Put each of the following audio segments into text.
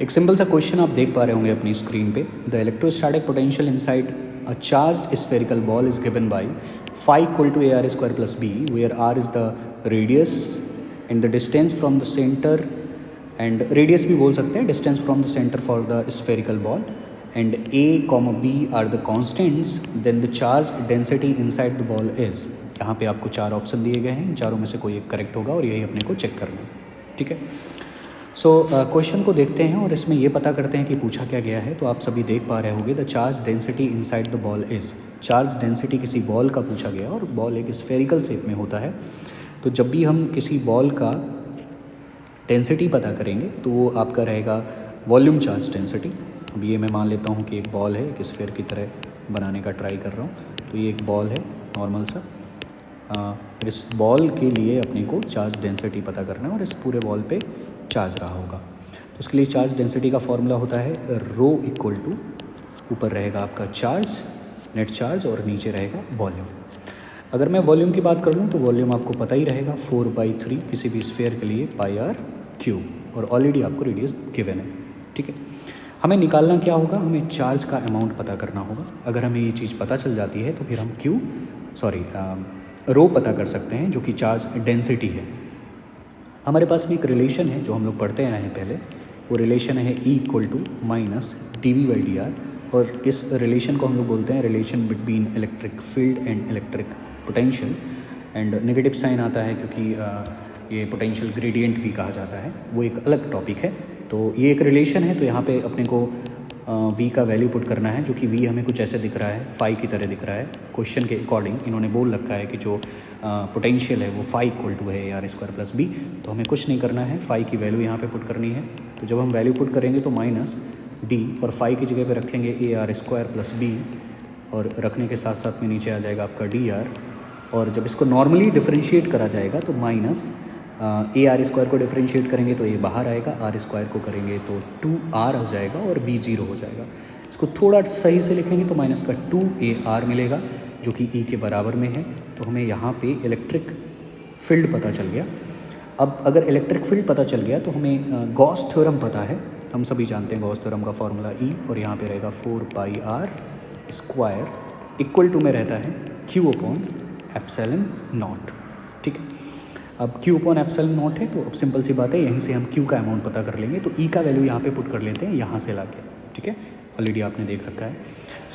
एक सिंपल सा क्वेश्चन आप देख पा रहे होंगे अपनी स्क्रीन पे। The electrostatic potential inside a charged spherical ball is given by phi equal to AR square plus B, where R is the radius and the distance from the center, and radius भी बोल सकते हैं, distance from the center for the spherical ball, and A, B are the constants, then the charge density inside the ball is। यहाँ पे आपको चार option दिए गए हैं, चारों में से कोई एक करेक्ट होगा और यही अपने को चेक करना है, ठीक है। सो क्वेश्चन को देखते हैं और इसमें ये पता करते हैं कि पूछा क्या गया है। तो आप सभी देख पा रहे होंगे the charge density inside the ball is. Charge density किसी बॉल का पूछा गया और बॉल एक स्फेरिकल शेप में होता है। तो जब भी हम किसी बॉल का डेंसिटी पता करेंगे तो वो आपका रहेगा वॉल्यूम चार्ज डेंसिटी। अब ये मैं मान लेता हूँ कि एक बॉल है, एक स्फेयर की तरह बनाने का ट्राई कर रहा हूँ। तो ये एक बॉल है नॉर्मल सा। इस बॉल के लिए अपने को चार्ज डेंसिटी पता करना है और इस पूरे बॉल पे चार्ज रहा होगा। तो उसके लिए चार्ज डेंसिटी का फॉर्मूला होता है रो इक्वल टू, ऊपर रहेगा आपका चार्ज, नेट चार्ज, और नीचे रहेगा वॉल्यूम। अगर मैं वॉल्यूम की बात कर लूँ तो वॉल्यूम आपको पता ही रहेगा 4/3 किसी भी स्फेयर के लिए πr³, और ऑलरेडी आपको रेडियस गिवन है, ठीक है। हमें निकालना क्या होगा, हमें चार्ज का अमाउंट पता करना होगा। अगर हमें ये चीज़ पता चल जाती है तो फिर हम रो पता कर सकते हैं, जो कि चार्ज डेंसिटी है। हमारे पास में एक रिलेशन है जो हम लोग पढ़ते आए हैं पहले। वो रिलेशन है E equal to minus dV/dr, और इस रिलेशन को हम लोग बोलते हैं relation between electric field and electric potential. And negative sign आता है क्योंकि ये पोटेंशियल ग्रेडियंट भी कहा जाता है, वो एक अलग टॉपिक है। तो ये एक रिलेशन है, तो यहाँ पे अपने को V का वैल्यू पुट करना है, जो कि V हमें कुछ ऐसे दिख रहा है, फाई की तरह दिख रहा है। क्वेश्चन के अकॉर्डिंग इन्होंने बोल रखा है कि जो पोटेंशियल है वो फाई इक्वल टू है AR²+B। तो हमें कुछ नहीं करना है, फाई की वैल्यू यहाँ पे पुट करनी है। तो जब हम वैल्यू पुट करेंगे तो माइनस D, और फाई की जगह पे रखेंगे AR²+B, और रखने के साथ साथ में नीचे आ जाएगा आपका DR। और जब इसको नॉर्मली डिफरेंशिएट करा जाएगा तो माइनस AR² को डिफरेंशिएट करेंगे तो ये बाहर आएगा, R² को करेंगे तो 2R हो जाएगा और B 0 हो जाएगा। इसको थोड़ा सही से लिखेंगे तो माइनस का 2AR मिलेगा, जो कि E के बराबर में है। तो हमें यहाँ पे इलेक्ट्रिक फील्ड पता चल गया। अब अगर इलेक्ट्रिक फील्ड पता चल गया तो हमें गॉस थ्योरम पता है, हम सभी जानते हैं गॉस थ्योरम का फॉर्मूला E, और यहाँ पे रहेगा 4πr² इक्वल टू में रहता है Q/ε0, ठीक है। अब Q/ε0 है, तो अब सिंपल सी बात है, यहीं से हम Q का अमाउंट पता कर लेंगे। तो E का वैल्यू यहाँ पे पुट कर लेते हैं, यहाँ से लाके, ठीक है। ऑलरेडी आपने देख रखा है।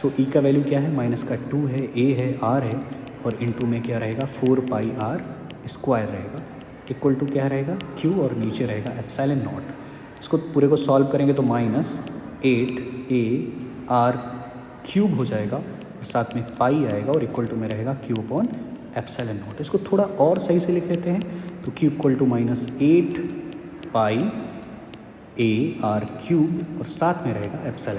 सो E का वैल्यू क्या है, माइनस का 2 है, A है, R है, और इनटू में क्या रहेगा 4πr² रहेगा, इक्वल टू क्या रहेगा Q, और नीचे रहेगा ε0। इसको पूरे को सॉल्व करेंगे तो माइनस 8AR³ हो जाएगा, और साथ में पाई आएगा, और इक्वल टू में रहेगा Q/ε0। इसको थोड़ा और सही से लिख लेते हैं तो Q equal to minus 8πAR³, और साथ में रहेगा ε0।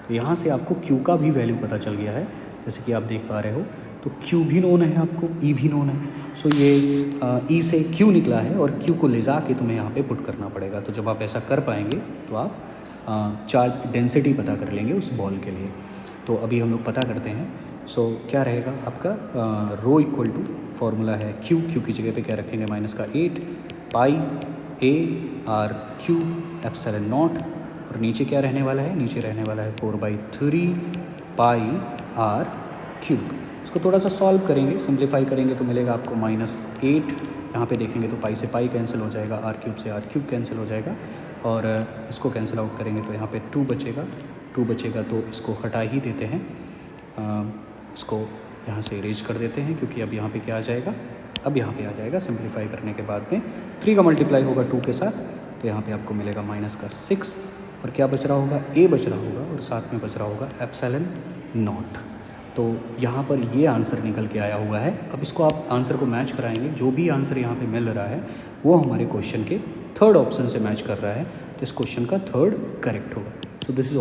तो यहाँ से आपको Q का भी वैल्यू पता चल गया है, जैसे कि आप देख पा रहे हो। तो Q भी नोन है आपको, E भी नोन है। सो ये E से Q निकला है, और Q को ले जा के तुम्हें यहाँ पे पुट करना पड़ेगा। तो जब आप ऐसा कर पाएंगे तो आप चार्ज डेंसिटी पता कर लेंगे उस बॉल के लिए। तो अभी हम लोग पता करते हैं। सो क्या रहेगा आपका रो इक्वल टू, फॉर्मूला है Q की जगह पे क्या रखेंगे, माइनस का 8πAR³ε0, और नीचे क्या रहने वाला है, नीचे रहने वाला है 4/3πR³। इसको थोड़ा सा सॉल्व करेंगे, सिंप्लीफाई करेंगे तो मिलेगा आपको -8। यहाँ पे देखेंगे तो पाई से पाई कैंसिल हो जाएगा, R³ से R³ कैंसिल हो जाएगा, और इसको कैंसिल आउट करेंगे तो यहाँ पे 2 बचेगा। तो इसको हटा ही देते हैं, इसको यहाँ से इरेज कर देते हैं, क्योंकि अब यहाँ पे क्या आ जाएगा, अब यहाँ पे आ जाएगा सिंप्लीफाई करने के बाद में 3 का मल्टीप्लाई होगा 2 के साथ, तो यहाँ पे आपको मिलेगा माइनस का 6, और क्या बच रहा होगा, A बच रहा होगा, और साथ में बच रहा होगा ε0। तो यहाँ पर ये आंसर निकल के आया हुआ है। अब इसको आप आंसर को मैच कराएंगे, जो भी आंसर यहाँ पे मिल रहा है वो हमारे क्वेश्चन के थर्ड ऑप्शन से मैच कर रहा है, तो इस क्वेश्चन का थर्ड करेक्ट होगा। So this is